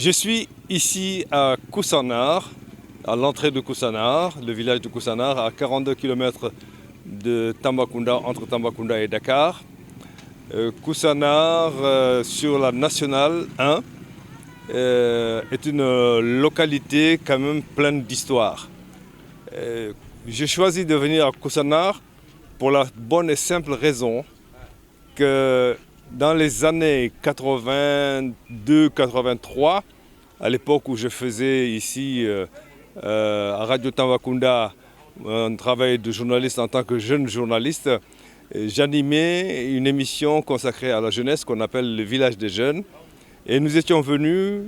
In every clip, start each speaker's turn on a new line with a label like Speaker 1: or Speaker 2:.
Speaker 1: Je suis ici à Koussanar, à l'entrée de Koussanar, le village de Koussanar, à 42 km de Tambacounda, entre Tambacounda et Dakar. Koussanar, sur la nationale 1, est une localité quand même pleine d'histoire. J'ai choisi de venir à Koussanar pour la bonne et simple raison que dans les années 82-83, à l'époque où je faisais ici à Radio Tambacounda un travail de journaliste en tant que jeune journaliste, j'animais une émission consacrée à la jeunesse qu'on appelle le village des jeunes. Et nous étions venus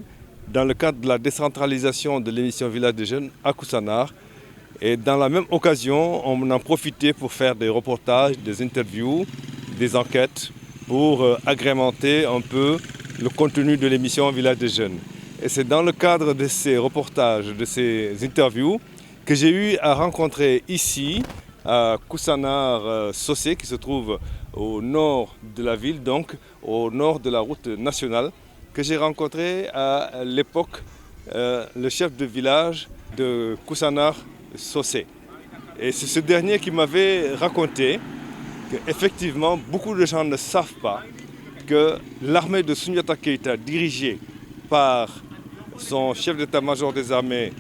Speaker 1: dans le cadre de la décentralisation de l'émission Village des jeunes à Koussanar. Et dans la même occasion, on en profitait pour faire des reportages, des interviews, des enquêtes pour agrémenter un peu le contenu de l'émission Village des jeunes. Et c'est dans le cadre de ces reportages, de ces interviews, que j'ai eu à rencontrer ici, à Koussanar Socé, qui se trouve au nord de la ville, donc au nord de la route nationale, que j'ai rencontré à l'époque le chef de village de Koussanar Socé. Et c'est ce dernier qui m'avait raconté qu'effectivement, beaucoup de gens ne savent pas que l'armée de Soundiata Keïta, dirigée par son chef d'état-major des armées,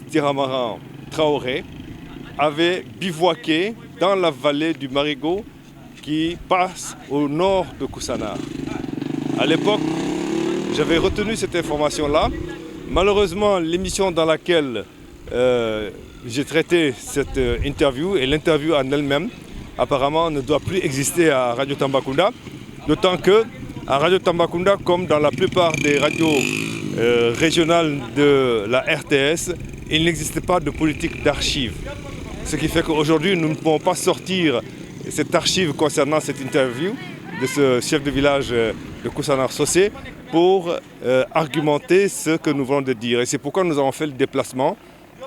Speaker 1: Tiramaran Traoré, avait bivouaqué dans la vallée du Marigot qui passe au nord de Koussanar. À l'époque, j'avais retenu cette information-là. Malheureusement, l'émission dans laquelle j'ai traité cette interview et l'interview en elle-même, apparemment ne doit plus exister à Radio Tambacounda. D'autant que à Radio Tambacounda, comme dans la plupart des radios régionales de la RTS, il n'existe pas de politique d'archives. Ce qui fait qu'aujourd'hui, nous ne pouvons pas sortir cette archive concernant cette interview de ce chef de village de Koussanar Socé pour argumenter ce que nous venons de dire. Et c'est pourquoi nous avons fait le déplacement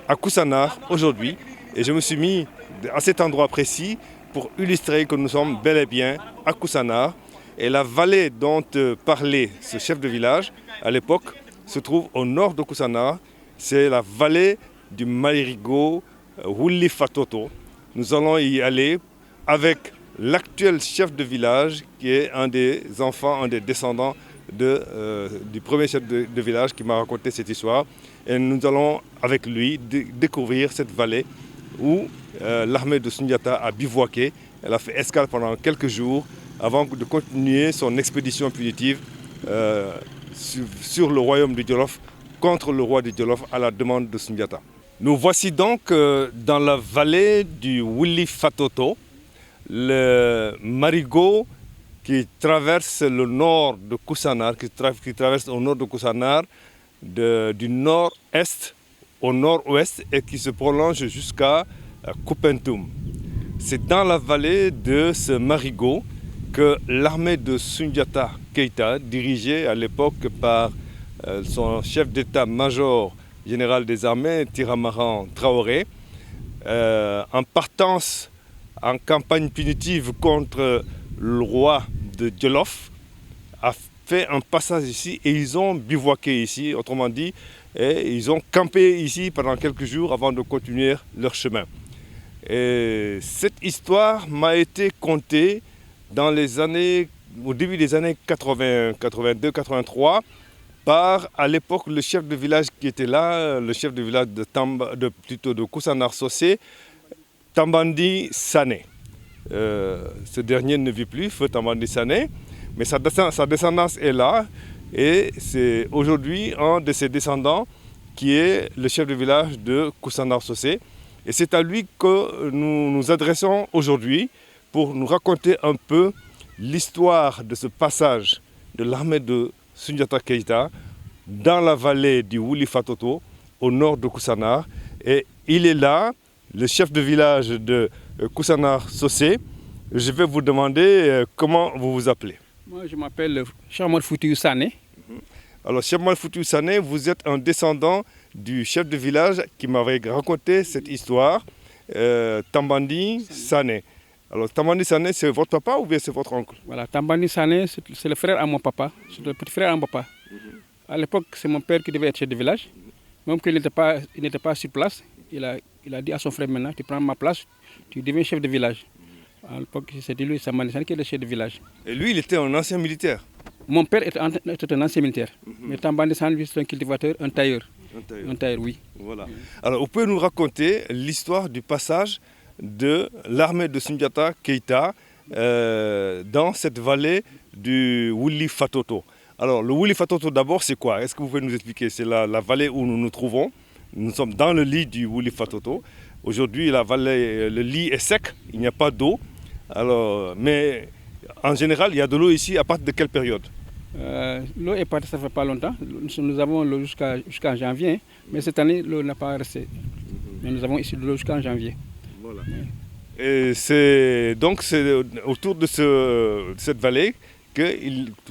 Speaker 1: à Koussanar aujourd'hui. Et je me suis mis à cet endroit précis pour illustrer que nous sommes bel et bien à Koussanar. Et la vallée dont parlait ce chef de village à l'époque se trouve au nord de Koussanar. C'est la vallée du Marigot Wuli Fatoto. Nous allons y aller avec l'actuel chef de village qui est un des enfants, un des descendants du premier chef de village qui m'a raconté cette histoire. Et nous allons avec lui découvrir cette vallée où l'armée de Soundiata a bivouaqué. Elle a fait escale pendant quelques jours avant de continuer son expédition punitive sur le royaume de Djolof contre le roi de Djolof à la demande de Soundiata. Nous voici donc dans la vallée du Wuli Fatoto, le Marigot qui traverse le nord de Koussanar, qui traverse au nord de Koussanar du nord-est au nord-ouest et qui se prolonge jusqu'à Koupentoum. C'est dans la vallée de ce Marigot que l'armée de Soundiata Keïta, dirigée à l'époque par son chef d'état-major général des armées, Tiramaran Traoré, en partance en campagne punitive contre le roi de Djolof, a fait un passage ici et ils ont bivouaqué ici, autrement dit, et ils ont campé ici pendant quelques jours avant de continuer leur chemin. Et cette histoire m'a été contée au début des années 80, 82, 83, par à l'époque le chef de village qui était là, le chef de village de Koussanar Socé, Tambandi Sané. Ce dernier ne vit plus, feu Tambandi Sané, mais sa descendance est là et c'est aujourd'hui un de ses descendants qui est le chef de village de Koussanar Socé. Et c'est à lui que nous nous adressons aujourd'hui pour nous raconter un peu l'histoire de ce passage de l'armée de Soundiata Keïta dans la vallée du Wuli Fatoto, au nord de Koussanar. Et il est là, le chef de village de Koussanar Socé. Je vais vous demander comment vous vous appelez.
Speaker 2: Moi, je m'appelle Chamar Foutiou Sané.
Speaker 1: Alors, Chamar Foutiou Sané, vous êtes un descendant du chef de village qui m'avait raconté cette histoire, Tambandi Sané. Alors, Tambandi Sané, c'est votre papa ou bien c'est votre oncle?
Speaker 2: Voilà, Tambandi Sané, c'est le frère à mon papa, c'est le petit frère à mon papa. À l'époque, c'est mon père qui devait être chef de village. Même qu'il n'était pas sur place, il a dit à son frère maintenant, tu prends ma place, tu deviens chef de village. À l'époque, c'était lui, Samani Sane, qui était chef de village.
Speaker 1: Et lui, il était un ancien militaire.
Speaker 2: Mon père était un ancien militaire. Mais Tambani Sane, lui, c'est un cultivateur, un tailleur. Un tailleur, oui.
Speaker 1: Voilà. Alors, vous pouvez nous raconter l'histoire du passage de l'armée de Soundiata Keïta dans cette vallée du Wuli Fatoto. Alors, le Wuli Fatoto, d'abord, c'est quoi? Est-ce que vous pouvez nous expliquer? C'est la vallée où nous nous trouvons. Nous sommes dans le lit du Wuli Fatoto. Aujourd'hui, la vallée, le lit est sec, il n'y a pas d'eau. Alors, mais en général, il y a de l'eau ici à partir de quelle période?
Speaker 2: L'eau est partie, ça fait pas longtemps. Nous avons l'eau jusqu'en janvier, mais cette année, l'eau n'a pas resté. Mais nous avons ici de l'eau jusqu'en janvier.
Speaker 1: Voilà. Et c'est autour de cette vallée que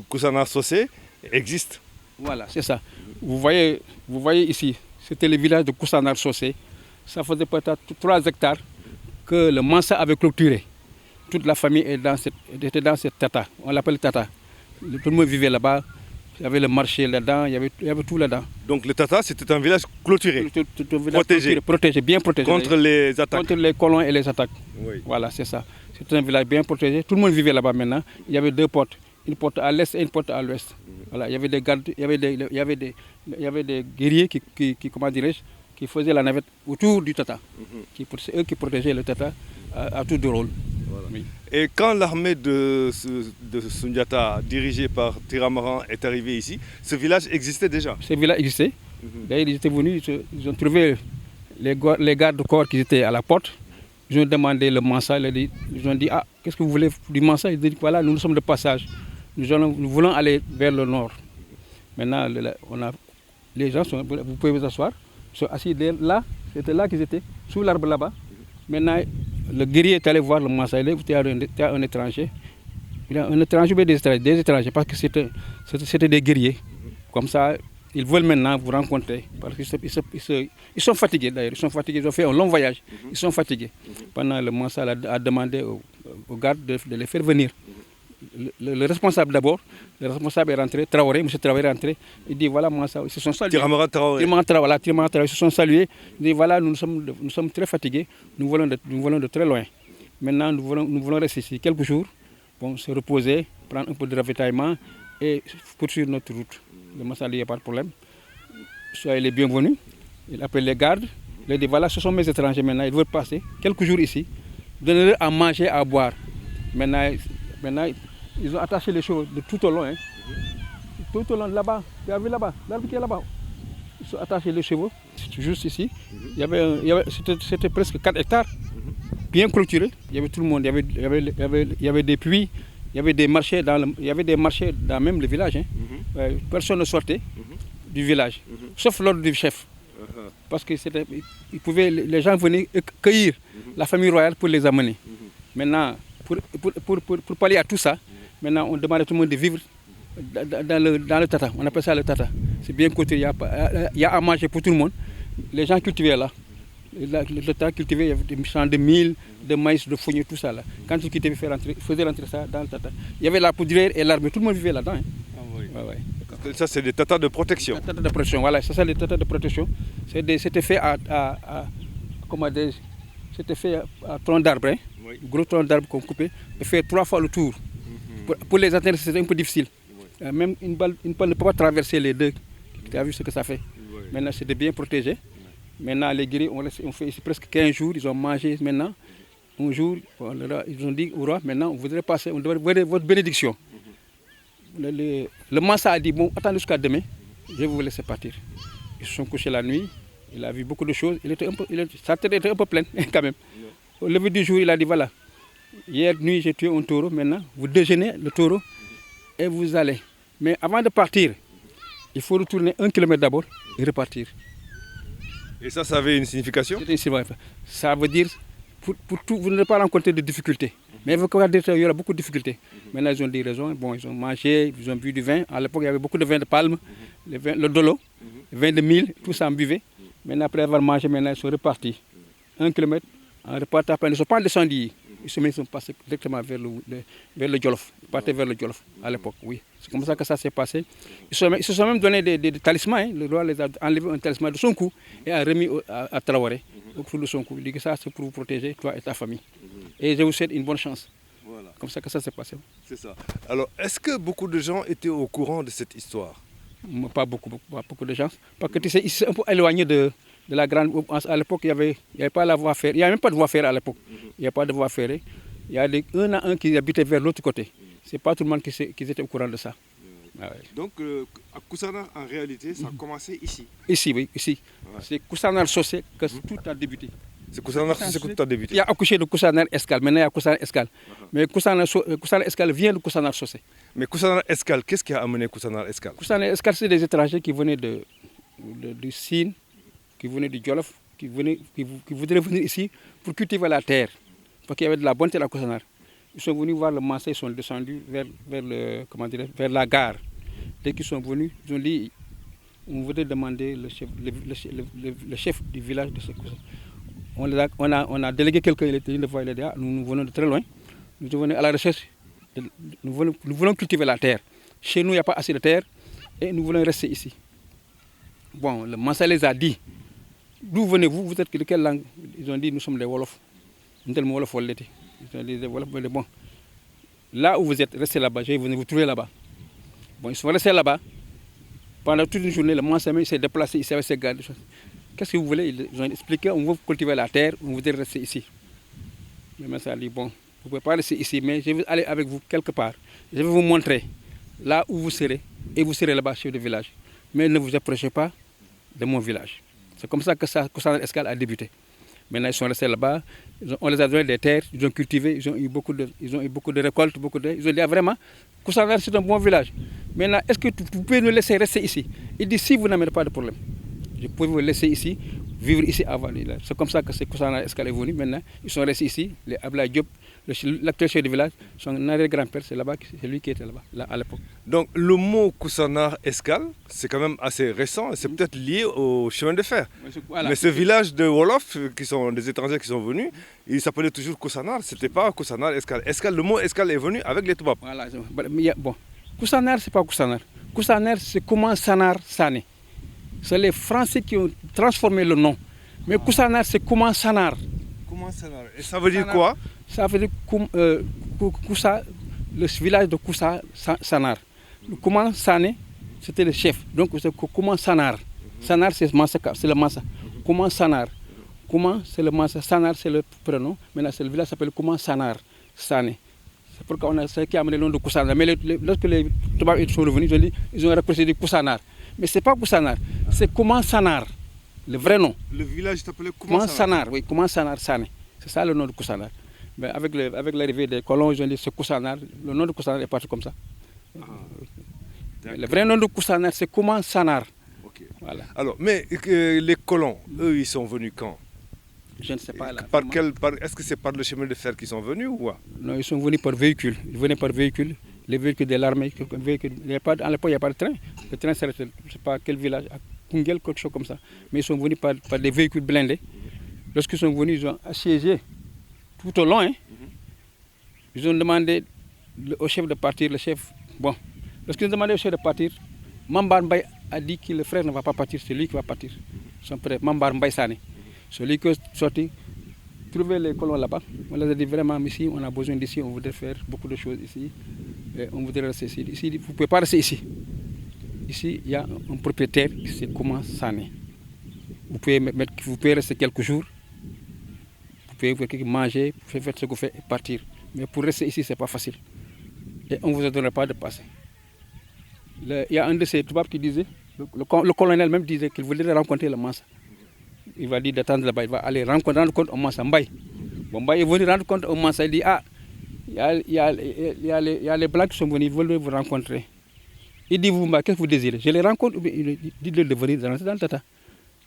Speaker 1: Koussanar Socé existe.
Speaker 2: Voilà, c'est ça. Vous voyez ici, c'était le village de Koussanar Socé. Ça faisait peut-être 3 hectares que le Mansa avait clôturé. Toute la famille était dans cette tata. On l'appelle tata. Tout le monde vivait là-bas. Il y avait le marché là-dedans, il y avait tout là-dedans.
Speaker 1: Donc le tata, c'était un village clôturé,
Speaker 2: protégé, bien protégé.
Speaker 1: Contre les attaques.
Speaker 2: Contre les colons et les attaques.
Speaker 1: Oui.
Speaker 2: Voilà, c'est ça. C'était un village bien protégé. Tout le monde vivait là-bas maintenant. Il y avait 2 portes. Une porte à l'est et une porte à l'ouest. Voilà, il y avait des gardes, il y avait des guerriers qui faisaient la navette autour du tata. C'est eux qui protégeaient le tata à tout de rôle.
Speaker 1: Voilà. Oui. Et quand l'armée de Soundiata, dirigée par Tiramaran, est arrivée ici, ce village existait déjà?
Speaker 2: Ce village existait. D'ailleurs, ils étaient venus, ils ont trouvé les gardes-corps qui étaient à la porte. Ils ont demandé le Mansa, ils ont dit, ah, qu'est-ce que vous voulez du Mansa? Ils ont dit, voilà, nous sommes de passage. Nous voulons aller vers le nord. Maintenant, les gens, vous pouvez vous asseoir, ils sont assis là, c'était là qu'ils étaient, sous l'arbre là-bas. Maintenant, le guerrier est allé voir le Mansa, il était un étranger. Il a un étranger, mais des étrangers, parce que c'était des guerriers. Comme ça, ils veulent maintenant vous rencontrer. Parce qu'ils sont fatigués d'ailleurs, ils ont fait un long voyage, ils sont fatigués. Pendant le Mansa a demandé aux gardes de les faire venir. Le responsable d'abord, le responsable est rentré, Traoré, M. Traoré est rentré, il dit voilà, Mansa, ils se sont salués.
Speaker 1: Tiramaran Traoré.
Speaker 2: Ils se sont salués, il dit voilà, nous sommes très fatigués, nous volons de très loin. Maintenant, nous voulons rester ici quelques jours, bon, se reposer, prendre un peu de ravitaillement et poursuivre notre route. Le Mansa dit il n'y a pas de problème. Soyez les bienvenus. Il appelle les gardes, il dit voilà, ce sont mes étrangers maintenant, ils veulent passer quelques jours ici, donner à manger, à boire. Maintenant, ils ont attaché les chevaux de tout au long. Hein. Tout au long de là-bas. Tu as vu là-bas, l'arbre qui est là-bas. Ils ont attaché les chevaux. Juste ici. C'était presque 4 hectares. Bien clôturé. Il y avait tout le monde. Il y avait des puits. Il y avait des marchés dans même le village. Hein. Personne ne sortait du village. Sauf l'ordre du chef. Parce que les gens venaient cueillir la famille royale pour les amener. Maintenant, pour pallier à tout ça, maintenant on demande à tout le monde de vivre dans le tata. On appelle ça le tata. C'est bien côté, il y a à manger pour tout le monde. Les gens cultivaient là. Le tata cultivait, il y avait des champs de mil, de maïs, de fougnes, tout ça là. Quand ils cultivaient, ils faisaient rentrer ça dans le tata. Il y avait la poudrière et l'arbre, tout le monde vivait là-dedans. Hein.
Speaker 1: Ah oui.
Speaker 2: Ouais.
Speaker 1: Ça, c'est des tatas de protection.
Speaker 2: Des tatas de protection, voilà, ça c'est des tatas de protection. C'était fait c'était fait à tronc d'arbre, hein. Oui. Gros tronc d'arbre qu'on coupait, et fait 3 fois le tour. Pour les atteindre, c'était un peu difficile. Oui. Même une balle ne peut pas traverser les deux. Tu as vu ce que ça fait. Oui. Maintenant, c'était bien protégé. Oui. Maintenant, les guerriers ont fait ici presque 15 jours, ils ont mangé maintenant. Un jour, ils ont dit au roi, maintenant, on voudrait passer, on devrait votre bénédiction. Le Mansa a dit, bon, attendez jusqu'à demain, je vais vous laisser partir. Ils se sont couchés la nuit, il a vu beaucoup de choses, sa tête était un peu pleine quand même. Au lever du jour, il a dit, voilà, hier nuit j'ai tué un taureau, maintenant vous déjeunez le taureau et vous allez. Mais avant de partir, il faut retourner 1 kilomètre d'abord et repartir.
Speaker 1: Et ça avait une signification?
Speaker 2: Ça veut dire, pour tout, vous n'allez pas rencontrer de difficultés. Mais il y aura beaucoup de difficultés. Maintenant, ils ont des raisons. Bon, ils ont mangé, ils ont bu du vin. À l'époque, il y avait beaucoup de vin de palme, le dolo, le vin de mil, tout ça en buvait. Maintenant, après avoir mangé, maintenant, ils sont repartis. 1 kilomètre, en repartant, ils ne sont pas descendus. les chemins sont passés directement vers le Djolof. Ils partaient vers le Djolof à l'époque, oui. C'est comme ça que ça s'est passé. Ils se sont même donné des talismans. Hein. Le roi les a enlevé un talisman de son cou et a remis à Traoré, au cou de son cou. Il dit que ça, c'est pour vous protéger, toi et ta famille. Et je vous souhaite une bonne chance.
Speaker 1: Voilà.
Speaker 2: Comme ça que ça s'est passé.
Speaker 1: C'est ça. Alors, est-ce que beaucoup de gens étaient au courant de cette histoire?
Speaker 2: Pas beaucoup de gens. Parce que tu sais, ils sont un peu éloignés de la grande. À l'époque, il n'y avait pas la voie ferrée. Il n'y avait même pas de voie ferrée à l'époque. Il n'y a pas de voie ferrée. Il y a un à un qui habitait vers l'autre côté. Ce n'est pas tout le monde qui était au courant de ça. Ah ouais.
Speaker 1: Donc, à Koussanar, en réalité, ça a commencé ici.
Speaker 2: Ici, oui, ici.
Speaker 1: Ouais.
Speaker 2: C'est Koussanar Chaussée que tout a débuté.
Speaker 1: C'est Koussanar Chaussée que tout a débuté.
Speaker 2: Il y a accouché de Koussanar Escale. Maintenant, il y a Koussanar Escale. Mais Koussanar Escale vient de Koussanar Chaussée.
Speaker 1: Mais Koussanar Escale, qu'est-ce qui a amené Koussanar Escale?
Speaker 2: Koussanar Escale, c'est des étrangers qui venaient du Sine, qui venaient du Djolof, qui voudraient venir ici pour cultiver la terre. Parce qu'il y avait de la bonne terre à Koussanar. Ils sont venus voir le Massa, ils sont descendus vers la gare. Dès qu'ils sont venus, ils ont dit, on voudrait demander le chef du village de ce Koussanar. On a délégué quelqu'un, il était une fois, il a dit, nous venons de très loin, nous venons à la recherche, nous voulons cultiver la terre. Chez nous, il n'y a pas assez de terre et nous voulons rester ici. Bon, le Massa les a dit, d'où venez-vous, vous êtes de quelle langue? Ils ont dit, nous sommes des Wolofs. Nous sommes des Wolofs. Ils ont dit, des Wolofs, mais bon, là où vous êtes, restez là-bas, je vais venir vous trouver là-bas. Bon, ils sont restés là-bas. Pendant toute une journée, le Massa s'est déplacé ici avec ses gardes. Qu'est-ce que vous voulez? Ils ont expliqué, on veut cultiver la terre, on voudrait rester ici. Le Massa a dit, bon, vous ne pouvez pas rester ici, mais je vais aller avec vous quelque part. Je vais vous montrer là où vous serez, et vous serez là-bas, chef de village. Mais ne vous approchez pas de mon village. C'est comme ça que Koussanar Escale a débuté. Maintenant, ils sont restés là-bas, on les a donné des terres, ils ont cultivé, ils ont eu beaucoup de récoltes, ils ont dit, vraiment, Koussanar, c'est un bon village. Maintenant, est-ce que vous pouvez nous laisser rester ici? Il dit, si vous n'avez pas de problème, je peux vous laisser ici, vivre ici avant. C'est comme ça que Koussanar Escale est venu. Maintenant, ils sont restés ici, les Ablaye Diop, l'actuel chef du village, son arrière-grand-père, c'est là-bas, c'est lui qui était là-bas, là, à l'époque.
Speaker 1: Donc le mot Koussanar Escale, c'est quand même assez récent, c'est peut-être lié au chemin de fer.
Speaker 2: Voilà.
Speaker 1: Mais ce village de Wolof, qui sont des étrangers qui sont venus, ils s'appelaient toujours Koussanar, c'était pas Koussanar Escale. Le mot Escale est venu avec les Toubab.
Speaker 2: Voilà, bon. Koussanar, c'est pas Koussanar. Koussanar, c'est comment Sanar Sané. C'est les Français qui ont transformé le nom. Mais Koussanar, c'est comment Sanar.
Speaker 1: Comment Sanar? Et ça veut dire quoi?
Speaker 2: Ça veut dire Koussa, le village de Koussa Sanar. Comment Sané, c'était le chef. Donc c'est comment Sanar. Sanar, c'est le Massa. Comment Sanar. Comment, c'est le Massa. Sanar, c'est le prénom. Maintenant, le village s'appelle comment Sanar. Sané. C'est pourquoi on a ce qui a amené le nom de Koussanar. Mais lorsque les Toubabs sont revenus, ils ont rapproché de Koussanar. Mais ce n'est pas Koussanar, c'est comment Sanar. Le vrai nom.
Speaker 1: Le village s'appelait
Speaker 2: comment Sanar? Oui, comment Sanar Sané. C'est ça le nom de Koussanar. Mais avec l'arrivée des colons, ils ont dit c'est Koussanar. Le nom de Koussanar est parti comme ça. Le vrai nom de Koussanar, c'est comment Sanar.
Speaker 1: Okay.
Speaker 2: Voilà.
Speaker 1: Alors, mais les colons, eux, ils sont venus quand?
Speaker 2: Je ne sais pas. Là,
Speaker 1: est-ce que c'est par le chemin de fer qu'ils sont venus ou quoi?
Speaker 2: Non, ils sont venus par véhicule. Ils venaient par véhicule. Les véhicules de l'armée. À l'époque, il n'y a pas de train. Le train, c'est je ne sais pas quel village, à Kungel, quelque chose comme ça. Mais ils sont venus par des véhicules blindés. Lorsqu'ils sont venus, ils ont assiégé tout au long. Hein. Ils ont demandé au chef de partir, le chef. Bon, lorsqu'ils ont demandé au chef de partir, Mambar Mbaye a dit que le frère ne va pas partir, c'est lui qui va partir. Son frère, Mambar Mbaye Sané. C'est lui qui est sorti, trouver les colons là-bas. On leur a dit vraiment, ici, on a besoin d'ici, on voudrait faire beaucoup de choses ici. Et on voudrait rester ici. Ici, vous ne pouvez pas rester ici. Ici, il y a un propriétaire qui c'est comment Sané. Vous pouvez rester quelques jours. Vous pouvez manger, faire ce que vous faites et partir. Mais pour rester ici, ce n'est pas facile. Et on ne vous donnera pas de passer. Il y a un de ces Toubabs qui disait, le colonel même disait qu'il voulait rencontrer le Massa. Il va dire d'attendre là-bas, il va aller rendre compte au Massa Mbaye. Bon, Mbaye est venu rendre compte au Massa, il dit, il y a les Blancs qui sont venus, ils veulent vous rencontrer. Il dit, vous, qu'est-ce que vous désirez? Je les rencontre, il dit de venir rentrer dans le Tata.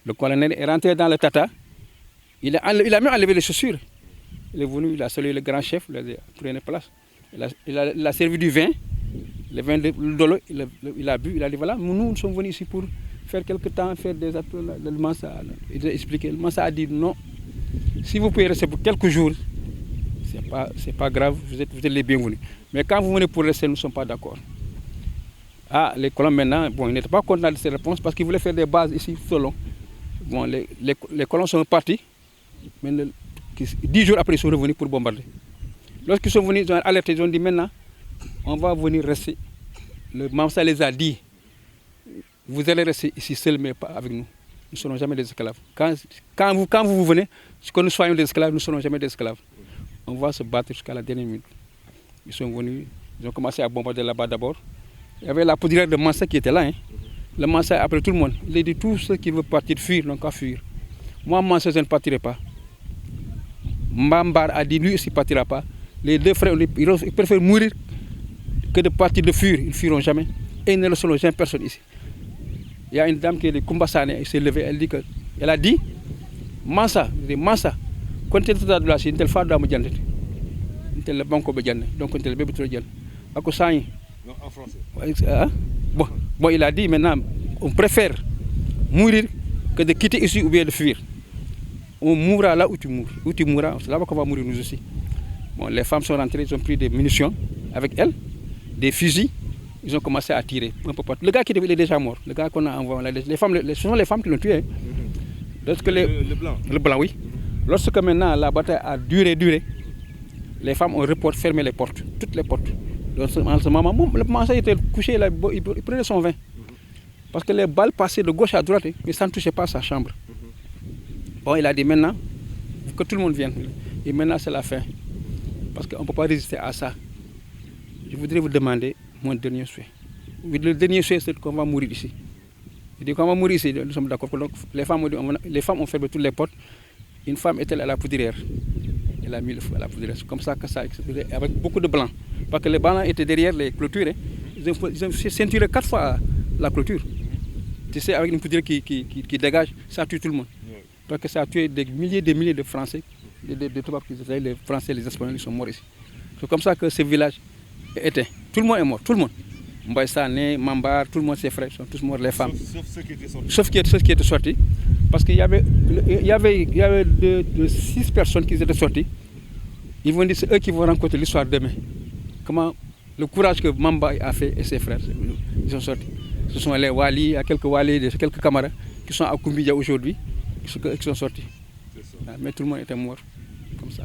Speaker 2: Le colonel est rentré dans le Tata, il a même enlevé les chaussures. Il est venu, il a salué le grand chef, il a pris place. Il a servi du vin, le vin de l'Dolo, il a bu, il a dit, voilà, nous sommes venus ici pour faire quelque temps, faire des appels. Le Massa, il a expliqué. Le Massa a dit, non, si vous pouvez rester pour quelques jours, c'est pas grave, vous êtes les bienvenus. Mais quand vous venez pour rester, nous ne sommes pas d'accord. Ah, les colons maintenant, bon, ils n'étaient pas contents de ces réponses parce qu'ils voulaient faire des bases ici tout au long. Bon, les colons sont partis, mais 10 jours après, ils sont revenus pour bombarder. Lorsqu'ils sont venus, ils ont alerté, ils ont dit maintenant, on va venir rester. Le Mamsa les a dit, vous allez rester ici seuls, mais pas avec nous. Nous ne serons jamais des esclaves. Quand vous venez, que nous soyons des esclaves, nous ne serons jamais des esclaves. On va se battre jusqu'à la dernière minute. Ils sont venus, ils ont commencé à bombarder là-bas d'abord. Il y avait la poudrière de Mansa qui était là. Hein. Le Mansa, après tout le monde, il a dit tous ceux qui veulent partir fuir, n'ont qu'à fuir. Moi, Mansa, je ne partirai pas. Mbambar a dit lui aussi ne partira pas. Les deux frères, ils préfèrent mourir que de partir de fuir. Ils ne fuiront jamais. Et ils ne laisseront jamais personne ici. Il y a une dame qui est de Kumbassane, elle s'est levée, elle a dit Mansa, quand tu es dans la Chine, tu es femme d'âme, tu es le banco de Djane, donc tu es le bébé de Djane. En français. Bon, il a dit maintenant, on préfère mourir que de quitter ici ou bien de fuir. On mourra là où tu mourras, c'est là-bas qu'on va mourir nous aussi. Bon, les femmes sont rentrées, ils ont pris des munitions avec elles, des fusils. Ils ont commencé à tirer un peu partout. Le gars qui est déjà mort, le gars qu'on a envoyé, ce sont les femmes qui l'ont tué. Hein.
Speaker 1: Le blanc.
Speaker 2: Le blanc, oui. Lorsque maintenant la bataille a duré, les femmes ont fermé les portes, toutes les portes. En ce moment, le Mansa était couché, il prenait son vin. Parce que les balles passaient de gauche à droite, mais ça ne touchait pas sa chambre. Bon, il a dit maintenant que tout le monde vienne. Et maintenant, c'est la fin. Parce qu'on ne peut pas résister à ça. Je voudrais vous demander mon dernier souhait. Le dernier souhait, c'est qu'on va mourir ici. Je dis qu'on va mourir ici, nous sommes d'accord. Donc, les femmes ont fermé toutes les portes. Une femme était à la poudrière. Elle a mis le feu à la poudrière. C'est comme ça que ça a explosé, avec beaucoup de blancs. Parce que les blancs étaient derrière les clôtures. Hein. Ils ont ceinturé 4 fois la clôture. Tu sais, avec une poudrière qui dégage, ça tue tout le monde. Parce que ça a tué des milliers de Français, les Français, les Espagnols, ils sont morts ici. C'est comme ça que ce village est éteint. Tout le monde est mort, tout le monde. Mbaye Sané, Mambar, tout le monde, ses frères, sont tous morts, les femmes.
Speaker 1: Sauf ceux qui étaient sortis.
Speaker 2: Sauf ceux qui étaient sortis. Parce qu'il y avait 6 personnes qui étaient sorties. Ils vont dire, c'est eux qui vont rencontrer l'histoire demain. Comment le courage que Mamba a fait et ses frères, ils sont sortis. Ce sont les Wali, il y a quelques Wali, quelques camarades qui sont à Koumbidja aujourd'hui, qui sont sortis. Mais tout le monde était mort, comme ça.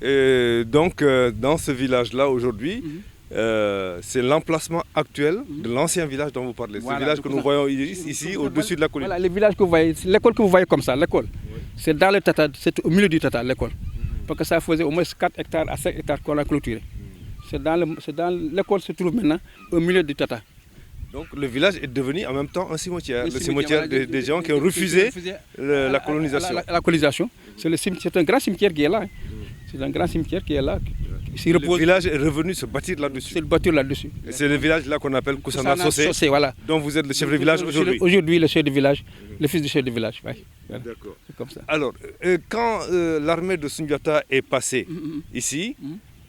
Speaker 1: Et donc, dans ce village-là, aujourd'hui, c'est l'emplacement actuel de l'ancien village dont vous parlez.
Speaker 2: Voilà,
Speaker 1: ce village que nous voyons ici, au-dessus de la colline.
Speaker 2: Voilà, le village que vous voyez, l'école que vous voyez comme ça, l'école. C'est dans le Tata, c'est au milieu du Tata, l'école. Parce que ça faisait au moins 4 hectares à 5 hectares qu'on a clôturé. L'école se trouve maintenant au milieu du Tata.
Speaker 1: Donc le village est devenu en même temps un cimetière. Le cimetière des gens qui ont refusé la colonisation.
Speaker 2: La colonisation. C'est un grand cimetière qui est là. C'est un grand cimetière qui est là.
Speaker 1: Le village est revenu se bâtir là-dessus.
Speaker 2: C'est le bâtir là-dessus.
Speaker 1: Et c'est le village là qu'on appelle Koussana Sosé,
Speaker 2: voilà.
Speaker 1: dont vous êtes le chef de village aujourd'hui.
Speaker 2: Aujourd'hui, le chef de village, le fils du chef de village. Ouais. Voilà.
Speaker 1: D'accord.
Speaker 2: C'est comme ça.
Speaker 1: Alors, quand l'armée de Sundiata est passée ici,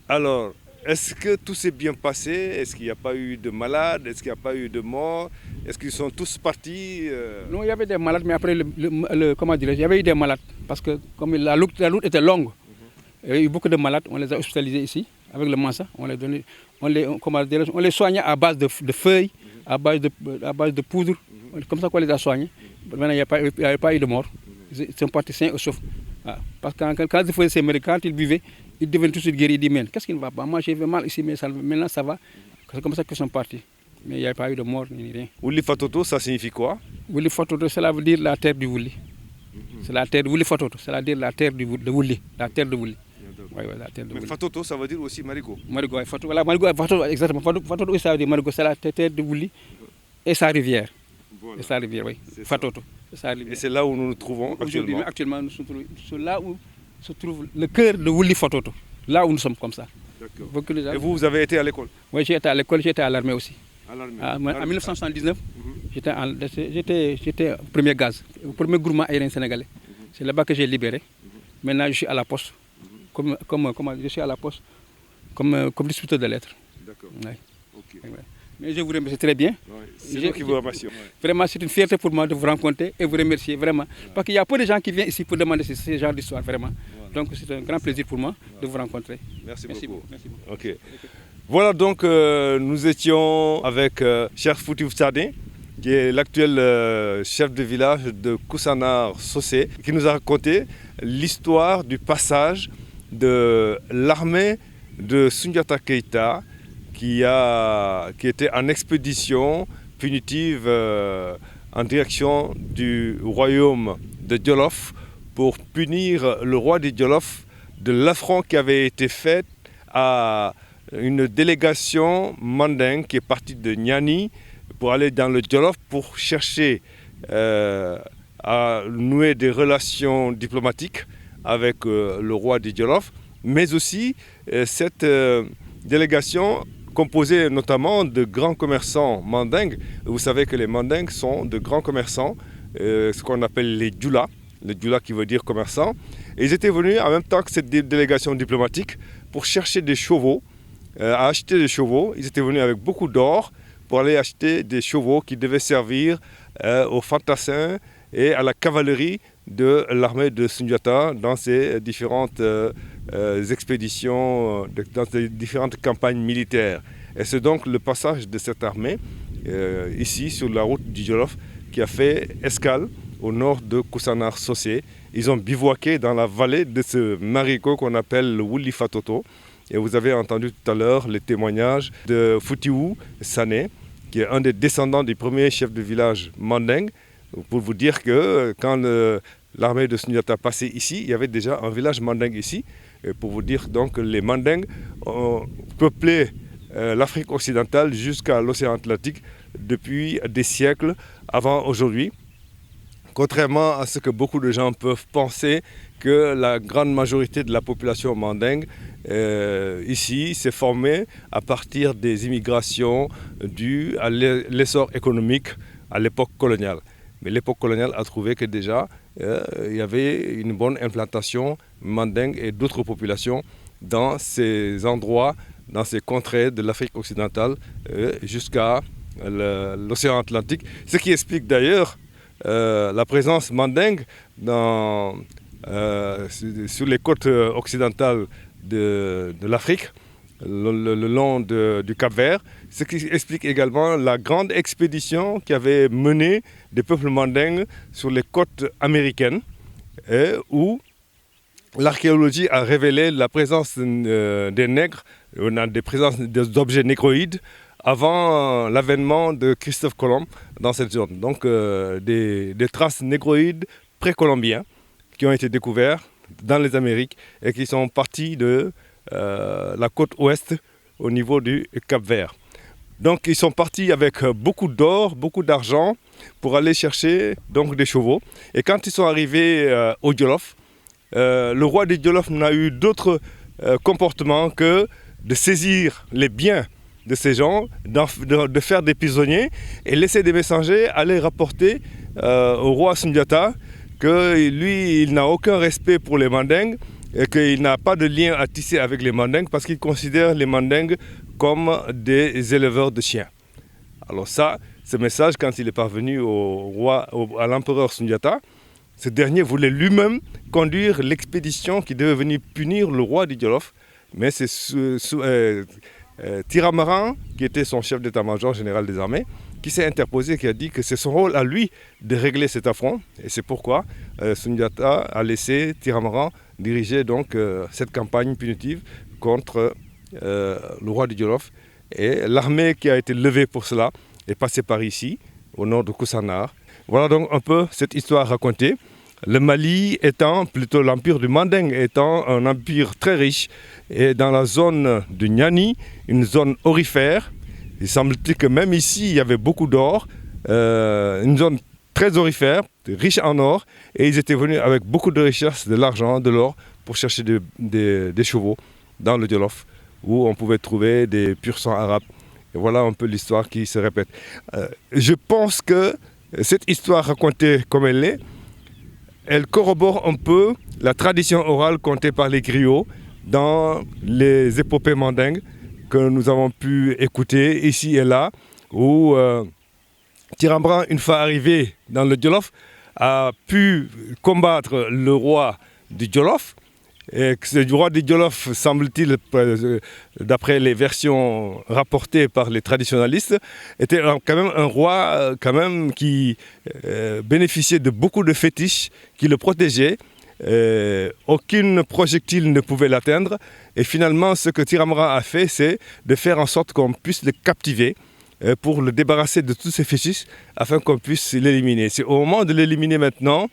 Speaker 1: alors, est-ce que tout s'est bien passé? Est-ce qu'il n'y a pas eu de malades? Est-ce qu'il n'y a pas eu de morts? Est-ce qu'ils sont tous partis
Speaker 2: Non, il y avait des malades, mais après, comment dirais-je, il y avait eu des malades. Parce que comme la route était longue, il y avait eu beaucoup de malades, on les a hospitalisés ici, avec le Mansa. On les soignait à base de feuilles, à base de poudre. Comme ça qu'on les a soignés. Maintenant, il n'y avait pas eu de mort. Ils sont partis sains et saufs. Parce que quand ils faisaient ces médicaments, ils buvaient, ils devenaient tout de suite guéris. Ils disaient, qu'est-ce qui ne va pas? Moi, j'ai fait mal ici, mais maintenant ça va. C'est comme ça qu'ils sont partis. Mais il n'y a pas eu de mort ni rien.
Speaker 1: Wuli Fatoto, ça signifie quoi?
Speaker 2: Wuli Fatoto, cela veut dire la terre du Wuli. C'est la terre de Wuli Fatoto, c'est-à-dire la terre de Wuli. La terre de Wuli.
Speaker 1: Ouais, la terre de Wuli. Mais Fatoto, ça veut dire aussi Marigot.
Speaker 2: Marigot, voilà, Fatoto, exactement. Fatoto, ça veut dire Marigot, c'est la terre de Wuli et sa rivière. Voilà. Et sa rivière, oui. Fatoto.
Speaker 1: Et c'est là où nous nous trouvons actuellement.
Speaker 2: Actuellement, nous sommes là où se trouve le cœur de Wuli Fatoto. Là où nous sommes comme ça.
Speaker 1: D'accord. Et vous avez été à l'école?
Speaker 2: Oui, j'ai été à l'école, j'étais à l'armée aussi.
Speaker 1: À l'armée.
Speaker 2: En 1979, j'étais au premier gaz, au premier groupement aérien sénégalais. C'est là-bas que j'ai libéré. Maintenant, je suis à la poste. Je suis à la poste comme distributeur de lettres.
Speaker 1: D'accord.
Speaker 2: Ouais.
Speaker 1: Okay.
Speaker 2: Ouais. Mais je vous remercie très bien.
Speaker 1: C'est nous qui vous remercions.
Speaker 2: Vraiment, c'est une fierté pour moi de vous rencontrer et vous remercier vraiment. Parce qu'il y a peu de gens qui viennent ici pour demander ce genre d'histoire, vraiment. Donc c'est un grand plaisir pour moi de vous rencontrer.
Speaker 1: Merci beaucoup.
Speaker 2: Merci beaucoup.
Speaker 1: Ok. Voilà donc nous étions avec Cheikh Fouti Sadé, qui est l'actuel chef de village de Koussanar Socé, qui nous a raconté l'histoire du passage de l'armée de Soundiata Keïta qui était en expédition punitive en direction du royaume de Djolof pour punir le roi de Djolof de l'affront qui avait été fait à une délégation mandingue qui est partie de Niani pour aller dans le Djolof pour chercher à nouer des relations diplomatiques avec le roi de Djolof, mais aussi cette délégation composée notamment de grands commerçants mandingues. Vous savez que les mandingues sont de grands commerçants, ce qu'on appelle les djoula, le djoula qui veut dire commerçant. Et ils étaient venus en même temps que cette délégation diplomatique pour chercher des chevaux, à acheter des chevaux. Ils étaient venus avec beaucoup d'or pour aller acheter des chevaux qui devaient servir aux fantassins et à la cavalerie de l'armée de Soundiata dans ces différentes expéditions, dans ces différentes campagnes militaires. Et c'est donc le passage de cette armée ici sur la route du Djolof qui a fait escale au nord de Koussanar Socé. Ils ont bivouaqué dans la vallée de ce marigot qu'on appelle le Wuli Fatoto. Et vous avez entendu tout à l'heure les témoignages de Foutiou Sané, qui est un des descendants du premier chef de village mandingue, pour vous dire que quand l'armée de Soundiata passait ici, il y avait déjà un village mandingue ici. Et pour vous dire donc que les mandingues ont peuplé l'Afrique occidentale jusqu'à l'océan Atlantique depuis des siècles avant aujourd'hui. Contrairement à ce que beaucoup de gens peuvent penser, que la grande majorité de la population mandingue ici s'est formée à partir des immigrations dues à l'essor économique à l'époque coloniale. Mais l'époque coloniale a trouvé que déjà il y avait une bonne implantation mandingue et d'autres populations dans ces endroits, dans ces contrées de l'Afrique occidentale jusqu'à l'océan Atlantique. Ce qui explique d'ailleurs la présence mandingue sur les côtes occidentales de l'Afrique, le long du Cap-Vert, ce qui explique également la grande expédition qui avait mené des peuples mandingues sur les côtes américaines, où l'archéologie a révélé la présence des nègres, des présences d'objets négroïdes, avant l'avènement de Christophe Colomb dans cette zone. Donc des traces négroïdes précolombiens qui ont été découverts dans les Amériques et qui sont partis de la côte ouest au niveau du Cap-Vert. Donc ils sont partis avec beaucoup d'or, beaucoup d'argent pour aller chercher donc, des chevaux. Et quand ils sont arrivés au Djolof, le roi des Djolof n'a eu d'autre comportement que de saisir les biens de ces gens, de faire des prisonniers et laisser des messagers aller rapporter au roi Soundiata que lui, il n'a aucun respect pour les mandingues et qu'il n'a pas de lien à tisser avec les mandingues parce qu'il considère les mandingues comme des éleveurs de chiens. Alors ça, ce message, quand il est parvenu à l'empereur Soundiata, ce dernier voulait lui-même conduire l'expédition qui devait venir punir le roi du Djolof, mais c'est Tiramaran, qui était son chef d'état-major général des armées, qui s'est interposé, qui a dit que c'est son rôle à lui de régler cet affront. Et c'est pourquoi Soundiata a laissé Tiramaran diriger donc cette campagne punitive contre le roi du Djolof. Et l'armée qui a été levée pour cela est passée par ici, au nord de Koussanar. Voilà donc un peu cette histoire racontée. Le Mali étant, plutôt l'empire du Mandingue étant un empire très riche, et dans la zone de Niani, une zone aurifère, il semble-t-il que même ici il y avait beaucoup d'or, une zone très aurifère, riche en or, et ils étaient venus avec beaucoup de richesses, de l'argent, de l'or, pour chercher des chevaux dans le Djolof, où on pouvait trouver des pur sang arabes. Et voilà un peu l'histoire qui se répète. Je pense que cette histoire racontée comme elle est, elle corrobore un peu la tradition orale contée par les griots dans les épopées mandingues que nous avons pu écouter ici et là, où Tiramran, une fois arrivé dans le Djolof, a pu combattre le roi du Djolof. Et que le roi du Djolof, semble-t-il, d'après les versions rapportées par les traditionalistes, était quand même un roi qui bénéficiait de beaucoup de fétiches qui le protégeaient. Aucune projectile ne pouvait l'atteindre. Et finalement, ce que Tiramran a fait, c'est de faire en sorte qu'on puisse le captiver pour le débarrasser de tous ces fétiches afin qu'on puisse l'éliminer. C'est au moment de l'éliminer maintenant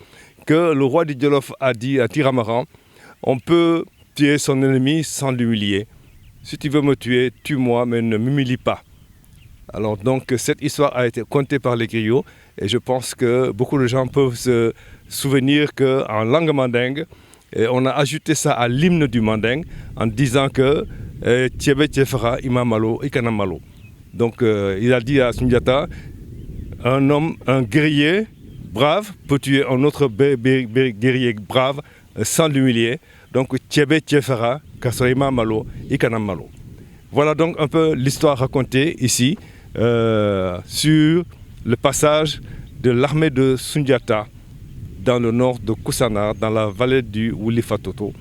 Speaker 1: que le roi du Djolof a dit à Tiramran: on peut tuer son ennemi sans l'humilier. Si tu veux me tuer, tue-moi, mais ne m'humilie pas. Alors donc cette histoire a été contée par les griots et je pense que beaucoup de gens peuvent se souvenir qu'en langue mandingue, on a ajouté ça à l'hymne du mandingue en disant que Tiebe Tiefara Imamalo Ikanamalo. Donc il a dit à Sundiata: un guerrier brave peut tuer un autre guerrier brave sans l'humilier. Donc Tiebe Tiefara Kasraima Malo Ikanam Malo. Voilà donc un peu l'histoire racontée ici sur le passage de l'armée de Sundiata dans le nord de Koussanar, dans la vallée du Wulifatoto.